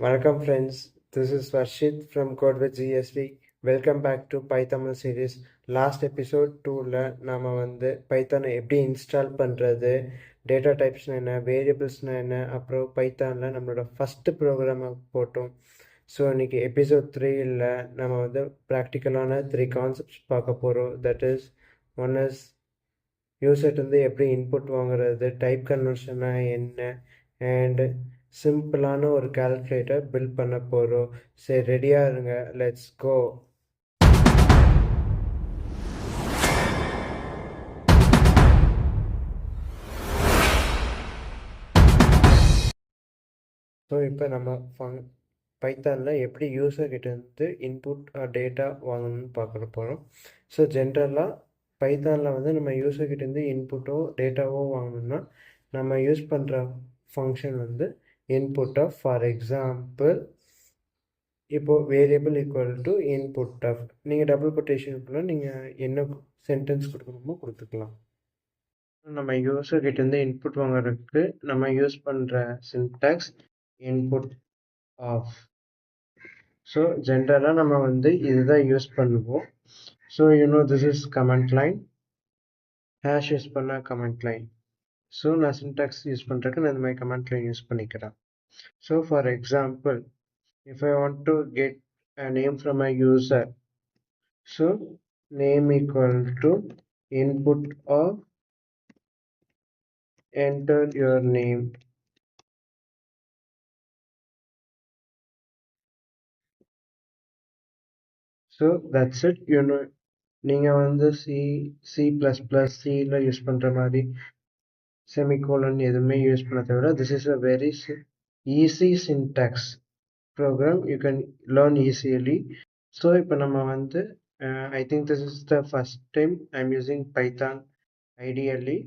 Welcome friends, this is Varshit from Code with GST. Welcome back to Python series. Last episode 2ல நாம பைத்தானை எப்படி install பண்ணுறது, data டைப்ஸ்னா என்ன, வேரியபிள்ஸ்னா என்ன, அப்புறம் பைத்தானில் நம்மளோட ஃபஸ்ட்டு ப்ரோக்ராமை போட்டோம். ஸோ இன்னைக்கு எபிசோட் 3ல் நம்ம ப்ராக்டிக்கலான 3 கான்செப்ட்ஸ் பார்க்க போகிறோம். தட் இஸ் ஒன் இஸ் யூசர்ட்டு எப்படி இன்புட் வாங்குறது, டைப் கன்வர்ஷனா என்ன, அண்ட் சிம்பிளான ஒரு கால்குலேட்டர் பில்ட் பண்ண போகிறோம். சரி, ரெடியாக இருங்க, லெட்ஸ் கோ. ஸோ இப்போ நம்ம பைத்தானில் எப்படி யூசர்கிட்டேருந்து இன்புட் டேட்டா வாங்கணும்னு பார்க்க போகிறோம். ஸோ ஜென்ரலாக பைத்தானில் நம்ம யூசர்கிட்டேருந்து இன்புட்டோ டேட்டாவோ வாங்கணும்னா நம்ம யூஸ் பண்ணுற function input of. For example, இப்போது variable equal to input of. நீங்கள் டபுள் கொட்டேஷனுக்குள்ள நீங்கள் என்ன சென்டென்ஸ் கொடுக்கணுமோ கொடுத்துக்கலாம். நம்ம யூசர்கிட்டேருந்து இன்புட் வாங்குறதுக்கு நம்ம யூஸ் பண்ணுற சின்டாக்ஸ் இன்புட் ஆஃப். ஸோ ஜென்ரலாக நம்ம இதுதான் யூஸ் பண்ணுவோம். So this is comment line, hash use பண்ண கமெண்ட் லைன். ஸோ நான் சின்டாக்ஸ் யூஸ் பண்ணுறதுக்கு நான் இந்த மாதிரி கமெண்ட் லைன் யூஸ் பண்ணிக்கிறேன். So for example, if I want to get a name from a user, so name equal to input of enter your name. So that's it. நீங்கள் C++ல use பண்ணுற மாதிரி semicolon எதுவுமே use பண்ண தேவையில்ல. this is a very easy syntax program you can learn easily. So இப்போ நம்ம I think this is the first time I'm using Python ideally.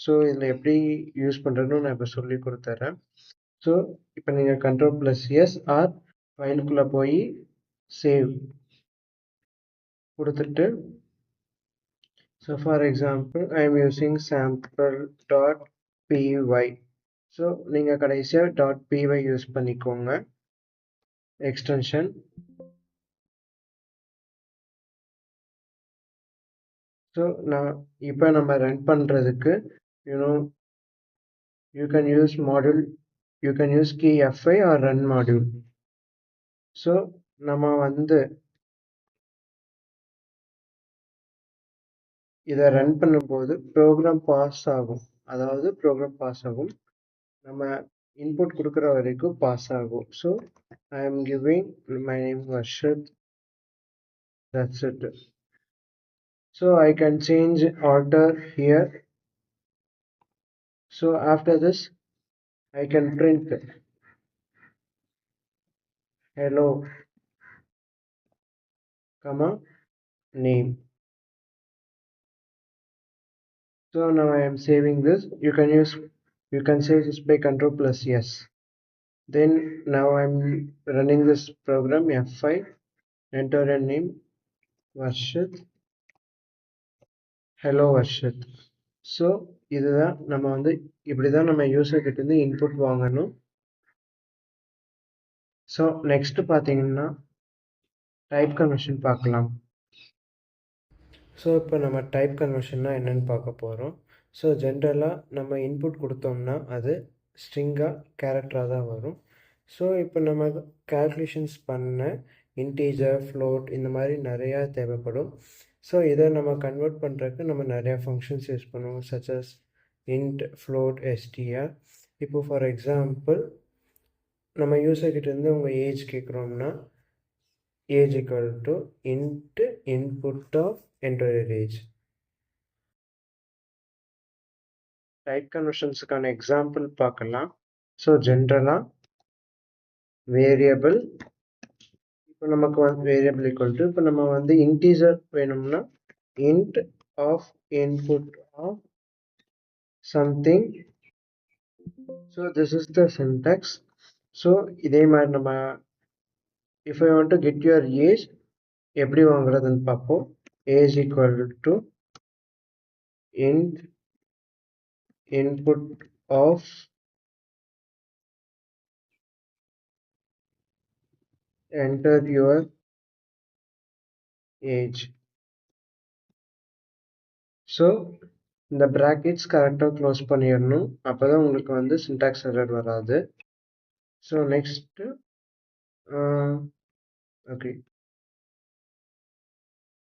So இதில் எப்படி யூஸ் பண்ணுறதுன்னு நான் இப்போ சொல்லி கொடுத்துட்றேன். ஸோ இப்போ நீங்கள் Ctrl+S ஆர் ஃபைலுக்குள்ளே போய் சேவ் கொடுத்துட்டு, so for example I am using sample.py. So நீங்கள் கடைசியாக .py யூஸ் பண்ணிக்கோங்க எக்ஸ்டென்ஷன். ஸோ இப்போ நம்ம ரன் பண்ணுறதுக்கு you can use module, you can use key F5 or run module. So நம்ம இதை ரன் பண்ணும்போது ப்ரோக்ராம் பாஸ் ஆகும். அதாவது ப்ரோக்ராம் பாஸ் ஆகும், நம்ம இன்புட் கொடுக்குற வரைக்கும் பாஸ் ஆகும். So I am giving my name Varshith. That's it. So I can change order here. So after this I can print hello comma name. So now I am saving this. You can save this by Ctrl+S. Then now I'm running this program F5, enter a name Varshit, hello Varshit. So இதுதான் நம்ம இப்படி தான் நம்ம யூசர்கிட்டேருந்து input வாங்கணும். So next பார்த்தீங்கன்னா type conversion பார்க்கலாம். So இப்போ நம்ம டைப் கன்வர்ஷன்னா என்னென்னு பார்க்க போகிறோம். ஸோ ஜென்ரலாக நம்ம இன்புட் கொடுத்தோம்னா அது ஸ்ட்ரிங்காக கேரக்டராக தான் வரும். ஸோ இப்போ நம்ம கால்குலேஷன்ஸ் பண்ண இன்டீஜர், ஃப்ளோட் இந்த மாதிரி நிறையா தேவைப்படும். ஸோ இதை நம்ம கன்வெர்ட் பண்ணுறதுக்கு நம்ம நிறையா ஃபங்க்ஷன்ஸ் யூஸ் பண்ணுவோம், such as int, float, str. இப்போ ஃபார் எக்ஸாம்பிள் நம்ம யூசர்கிட்டேருந்து உங்கள் ஏஜ் கேட்குறோம்னா age equal to int input of enter your age. Type கன்வர்ஷன்ஸுக்கான எக்ஸாம்பிள் பார்க்கலாம். ஸோ ஜென்ரலாக வேரியபிள், இப்போ நமக்கு வேரியபிள் ஈக்குவல் டு, இப்போ நம்ம இன்டீஜர் வேணும்னா int of input of something. So this is the syntax. So இதே மாதிரி நம்ம if I want to get your age எப்படி வாங்குறதுன்னு பார்ப்போம். age equal to int input of enter your age. So இந்த brackets கரெக்டாக க்ளோஸ் பண்ணிடணும். அப்போ தான் உங்களுக்கு வந்து சின்டாக்ஸ் எரர் வராது. So next okay,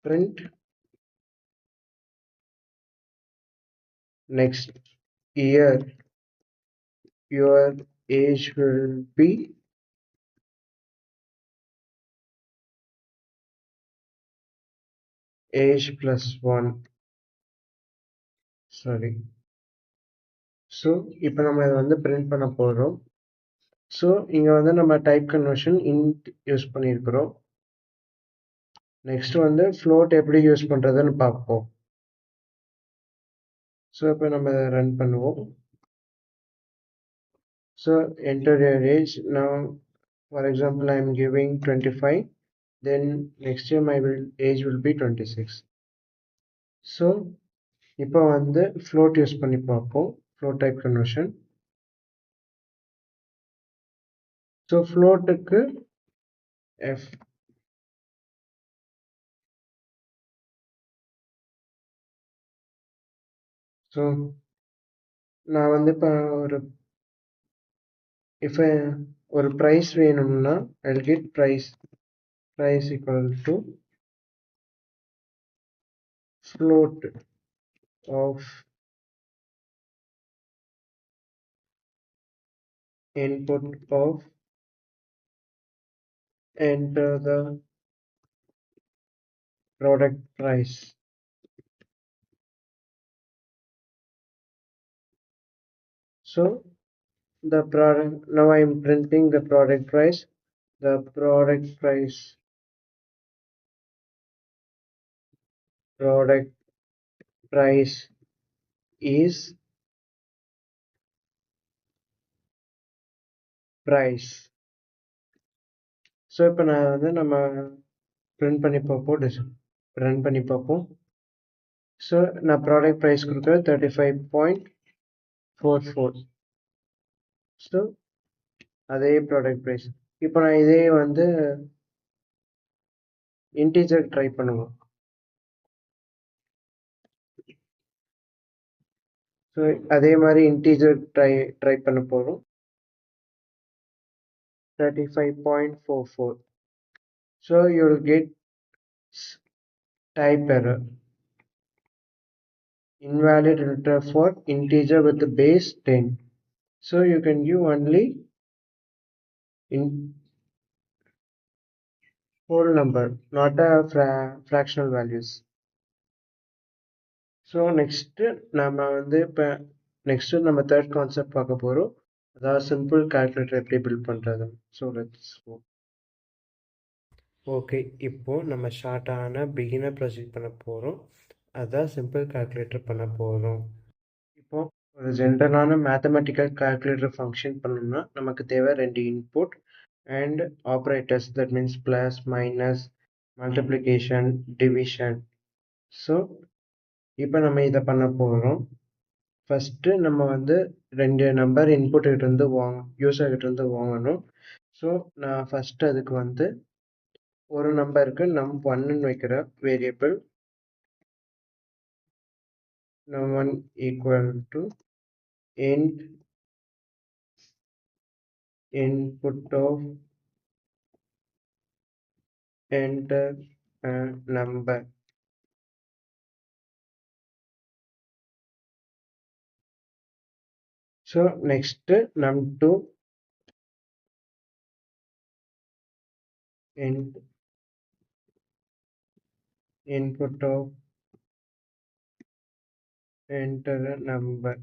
print next year your age will be age plus 1. Sorry. So இப்போ நம்ம இதை வந்து பிரிண்ட் பண்ண போகிறோம். ஸோ இங்கே வந்து நம்ம டைப் கன்வர்ஷன் இன்ட் யூஸ் பண்ணியிருக்கிறோம். நெக்ஸ்ட் வந்து ஃப்ளோட் எப்படி யூஸ் பண்ணுறதுன்னு பார்ப்போம். ஸோ இப்போ நம்ம இதை ரன் பண்ணுவோம். So enter your age. Now for example I am giving 25, then next year my age will be 26. So இப்போ வந்து ஃப்ளோட் யூஸ் பண்ணி பார்ப்போம். Float type conversion. ஸோ ஃப்ளோட்டுக்கு எஃப். ஸோ நான் வந்து இப்போ ஒரு ப்ரைஸ் வேணும்னா I'll get price equal to float of input of enter the product price. So the product, now I am printing the product price. The product price is price. So இப்போ நான் வந்து நம்ம print பண்ணி பார்ப்போம், run பண்ணி பார்ப்போம். So நான் product price கொடுக்குறேன் 35.44. ஸோ அதே ப்ராடக்ட் ப்ரைஸ். இப்போ நான் இதே வந்து இன்டீஜர் ட்ரை பண்ணுவோம். ஸோ அதே மாதிரி இன்டீஜர் ட்ரை பண்ண போகிறோம். 35.44. So you will get type error. Invalid enter for integer with the base 10. So you can give only in whole number, not a fractional values. So next நம்ம வந்து இப்போ next நம்ம third concept பார்க்க போகிறோம். அதாவது simple calculator எப்படி build பண்ணுறது. So let's go. Okay, இப்போது நம்ம ஷார்ட்டான பிகினர் ப்ராஜெக்ட் பண்ண போகிறோம். அதான் சிம்பிள் கால்குலேட்டர் பண்ண போகிறோம். இப்போது ஒரு ஜென்ரலான மேத்தமெட்டிக்கல் கால்குலேட்டர் ஃபங்க்ஷன் பண்ணணும்னா நமக்கு தேவை 2 input and operators. That means plus, minus, multiplication, division. So இப்போ நம்ம இதை பண்ண போகிறோம். ஃபஸ்ட்டு நம்ம வந்து 2 நம்பர் இன்புட் கிட்டேருந்து யூசர் கிட்டேருந்து வாங்கணும். ஸோ நான் ஃபஸ்ட்டு அதுக்கு வந்து ஒரு நம்பருக்கு num1ன்னு வைக்கிற variable num1 equal to int input of enter a number. So next num2 int input of enter a number.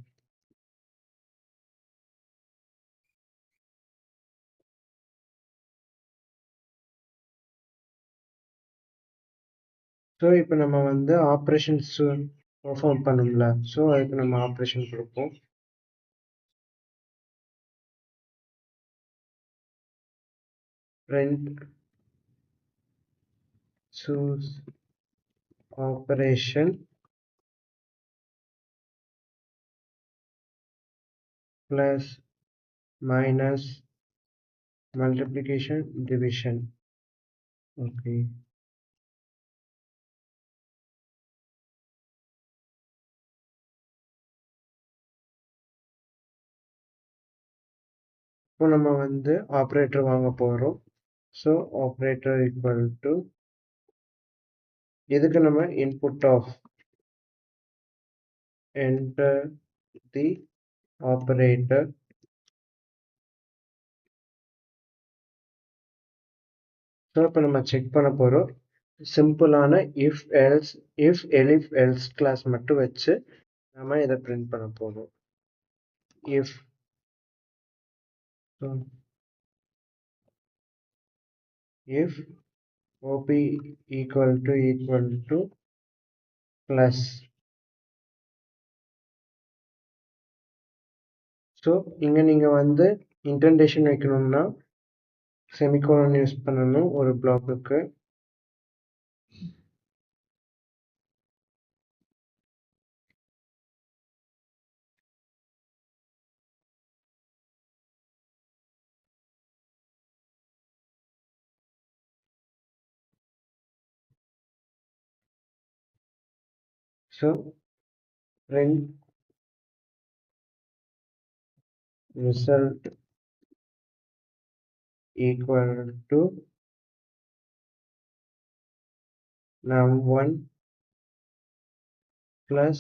So இப்போ நம்ம வந்து ஆப்ரேஷன்ஸ் பெர்ஃபார்ம் பண்ணும்ல, ஸோ அதுக்கு நம்ம ஆப்ரேஷன் கொடுப்போம். print choose operation plus minus multiplication division. Okay. இப்போ நம்ம வந்து operator வாங்க போகிறோம். ஸோ ஆப்ரேட்டர் ஈக்குவல் டு இதுக்கு நம்ம input of enter the operator. So இப்போ நம்ம செக் பண்ண போகிறோம். சிம்பிளான if else if elif else clause மட்டும் வச்சு நம்ம இதை பிரிண்ட் பண்ண போகிறோம். If if op equal to plus. So இங்கே நீங்கள் வந்து இன்டென்டேஷன் வைக்கணும்னா செமிகோலன் யூஸ் பண்ணணும் ஒரு பிளாக்குக்கு. So print result equal to num1 plus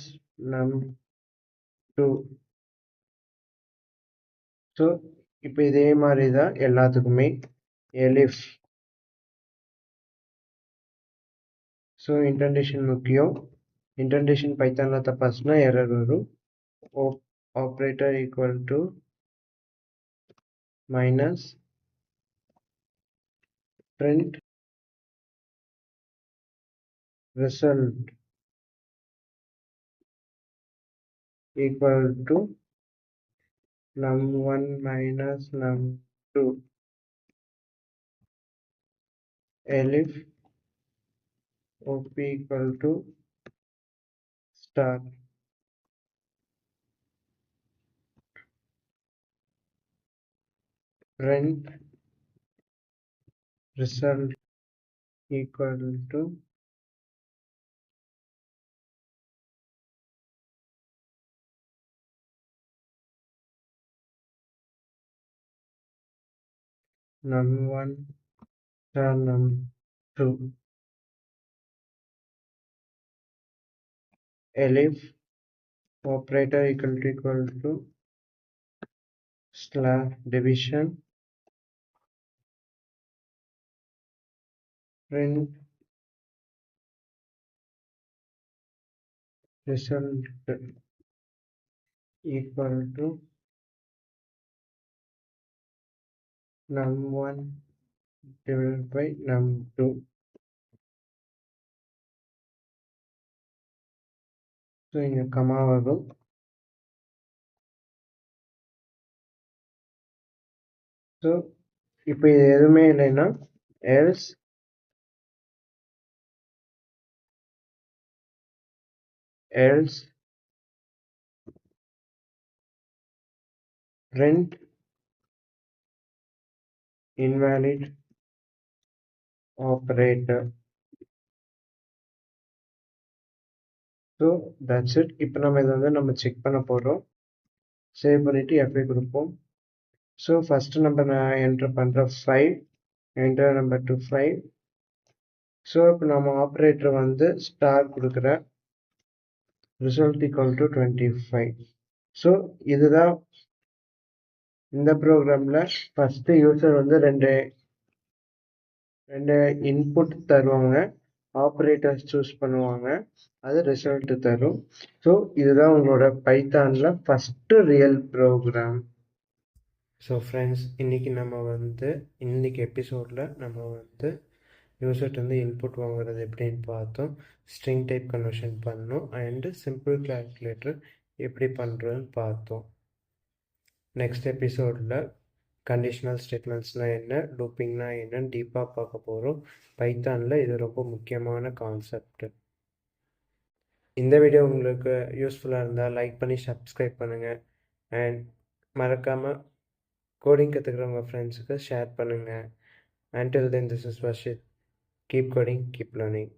num2. So இப்போ இதே மாதிரி தான் எல்லாத்துக்குமே elif. ஸோ இன்டென்டேஷன் முக்கியம். இன்டென்டேஷன் பைத்தானில் தப்பாச்சுன்னா எரர் வரும். operator equal to minus print result equal to num1 minus num2 elif op equal to star. Print result equal to num1 star num2 elif operator equal to slash division. Print result equal to num1 divided by num2. So இங்கே comma வரும். So இப்போ இது எதுவுமே இல்லைன்னா else print invalid operator. So that's it. இப்போ நம்ம இதை வந்து நம்ம செக் பண்ண போகிறோம். சேவ் பண்ணிவிட்டு எஃப்ஐ கொடுப்போம். ஸோ ஃபஸ்ட்டு நம்பர் நான் என்டர் பண்ணுற 5, என்டர் நம்பர் 2 5. ஸோ இப்போ நம்ம ஆப்ரேட்டர் வந்து ஸ்டார் கொடுக்குற ரிசல்ட் ஈக்குவல் டு 25. ஸோ இதுதான் இந்த ப்ரோக்ராமில் ஃபஸ்ட்டு யூசர் வந்து ரெண்டு இன்புட் தருவாங்க, ஆப்ரேட்டர்ஸ் சூஸ் பண்ணுவாங்க, அது ரிசல்ட் தரும். ஸோ இதுதான் உங்களோட பைத்தானில் first real program. So friends, இன்றைக்கி எபிசோடில் நம்ம வந்து யூசர்ட்டு வந்து இன்புட் வாங்குறது எப்படின்னு பார்த்தோம். ஸ்ட்ரிங் டைப் கன்வர்ஷன் பண்ணோம் அண்டு சிம்பிள் கால்குலேட்டர் எப்படி பண்ணுறதுன்னு பார்த்தோம். நெக்ஸ்ட் எபிசோடில் கண்டிஷனல் ஸ்டேட்மெண்ட்ஸ்னால் என்ன, லூப்பிங்னால் என்னன்னு டீப்பாக பார்க்க போகிறோம். பைத்தானில் இது ரொம்ப முக்கியமான கான்செப்ட். இந்த வீடியோ உங்களுக்கு யூஸ்ஃபுல்லாக இருந்தால் லைக் பண்ணி சப்ஸ்கிரைப் பண்ணுங்கள் அண்ட் மறக்காமல் கோடிங் கற்றுக்கிறவங்க ஃப்ரெண்ட்ஸுக்கு ஷேர் பண்ணுங்கள். Until then, this is Vashit. Keep coding, keep learning.